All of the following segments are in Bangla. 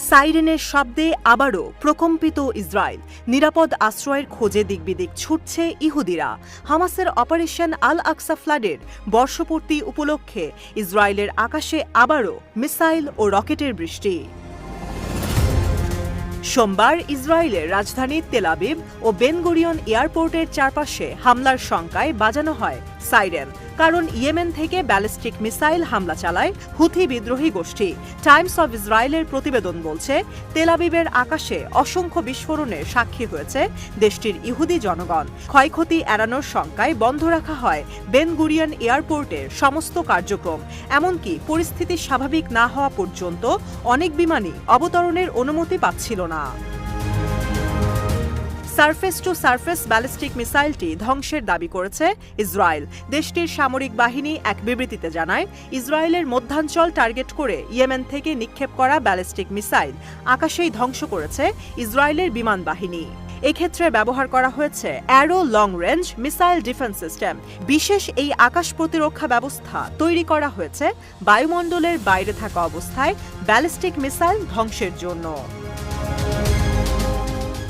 সাইরেনের শব্দে আবারও প্রকম্পিত ইসরায়েল। নিরাপদ আশ্রয়ের খোঁজে দিকবিদিক ছুটছে ইহুদিরা। হামাসের অপারেশন আল আকসা ফ্লাডের বর্ষপূর্তি উপলক্ষে ইসরায়েলের আকাশে আবারও মিসাইল ও রকেটের বৃষ্টি। সোমবার ইসরায়েলের রাজধানী তেল আবিব ও বেন গুরিয়ন এয়ারপোর্টের চারপাশে হামলার শঙ্কায় বাজানো হয় সাইরেন, কারণ ইয়েমেন থেকে ব্যালিস্টিক মিসাইল হামলা চালায় হুথি বিদ্রোহী গোষ্ঠী। টাইমস অব ইসরায়েলের প্রতিবেদন বলছে, তেল আবিবের আকাশে অসংখ্য বিস্ফোরণের সাক্ষী হয়েছে দেশটির ইহুদি জনগণ। ক্ষয়ক্ষতি এড়ানোর শঙ্কায় বন্ধ রাখা হয় বেন গুরিয়ন এয়ারপোর্টের সমস্ত কার্যক্রম। এমনকি পরিস্থিতি স্বাভাবিক না হওয়া পর্যন্ত অনেক বিমানই অবতরণের অনুমতি পাচ্ছিল না। সারফেস টু সারফেস ব্যালিস্টিক মিসাইলটি ধ্বংসের দাবি করেছে ইসরায়েল। দেশটির সামরিক বাহিনী এক বিবৃতিতে জানায়, ইসরায়েলের মধ্যাঞ্চল টার্গেট করে ইয়েমেন থেকে নিক্ষেপ করা ব্যালিস্টিক মিসাইল আকাশেই ধ্বংস করেছে ইসরায়েলের বিমান বাহিনী। এক্ষেত্রে ব্যবহার করা হয়েছে arrow long range missile defence system. বিশেষ এই আকাশ প্রতিরক্ষা ব্যবস্থা তৈরি করা হয়েছে বায়ুমণ্ডলের বাইরে থাকা অবস্থায় ব্যালিস্টিক মিসাইল ধ্বংসের জন্য।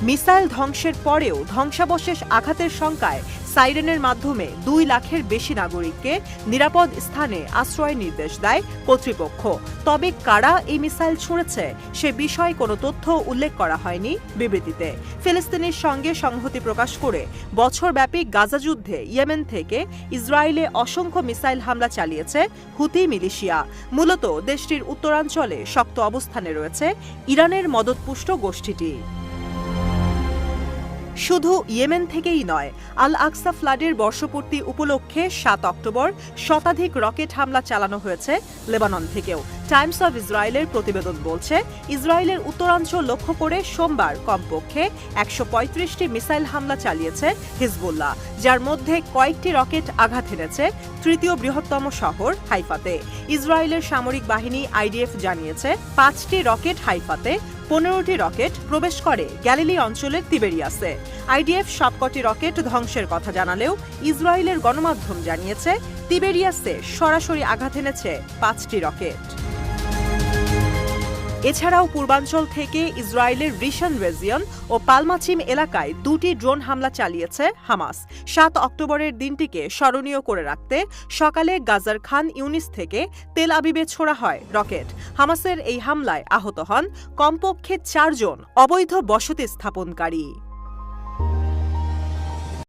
মিসাইল ধ্বংসের পরেও ধ্বংসাবশেষ আঘাতের শঙ্কায় সাইরেনের মাধ্যমে 2 লাখের বেশি নাগরিককে নিরাপদ স্থানে আশ্রয় নির্দেশ দেয় কর্তৃপক্ষ। তবে কারা এই মিসাইল ছুঁড়েছে সে বিষয়ে কোনো তথ্য উল্লেখ করা হয়নি বিবৃতিতে। ফিলিস্তিনের সঙ্গে সংহতি প্রকাশ করে বছরব্যাপী গাজা যুদ্ধে ইয়েমেন থেকে ইসরায়েলে অসংখ্য মিসাইল হামলা চালিয়েছে হুথি মিলিশিয়া। মূলত দেশটির উত্তরাঞ্চলে শক্ত অবস্থানে রয়েছে ইরানের মদতপুষ্ট গোষ্ঠীটি। শুধু ইয়েমেন থেকেই নয়, আল আকসা ফ্লাডের বর্ষপূর্তি উপলক্ষে 7 অক্টোবর শতাধিক রকেট হামলা চালানো হয়েছে লেবানন থেকেও। টাইমস অব ইসরায়েলের প্রতিবেদন বলছে, ইসরায়েলের উত্তরাঞ্চল লক্ষ্য করে সোমবার কমপক্ষে 135টি মিসাইল হামলা চালিয়েছে হিজবুল্লাহ, যার মধ্যে কয়েকটি রকেট আঘাত এনেছে তৃতীয় বৃহত্তম শহর হাইফাতে। ইসরায়েলের সামরিক বাহিনী আইডিএফ জানিয়েছে, 5টি রকেট হাইফাতে, 15টি রকেট প্রবেশ করে গ্যালিলি অঞ্চলের তিবেরিয়াসে। আইডিএফ সবকটি রকেট ধ্বংসের কথা জানালেও ইসরায়েলের গণমাধ্যম জানিয়েছে, তিবেরিয়াসে সরাসরি আঘাত এনেছে 5টি রকেট। এছাড়াও পূর্বাঞ্চল থেকে ইসরায়েলের রিশন রেজিয়ন ও পালমাচিম এলাকায় 2টি ড্রোন হামলা চালিয়েছে হামাস। 7 অক্টোবরের দিনটিকে স্মরণীয় করে রাখতে সকালে গাজার খান ইউনিস থেকে তেল আবিবে ছোড়া হয় রকেট। হামাসের এই হামলায় আহত হন কমপক্ষে 4 জন অবৈধ বসতি স্থাপনকারী।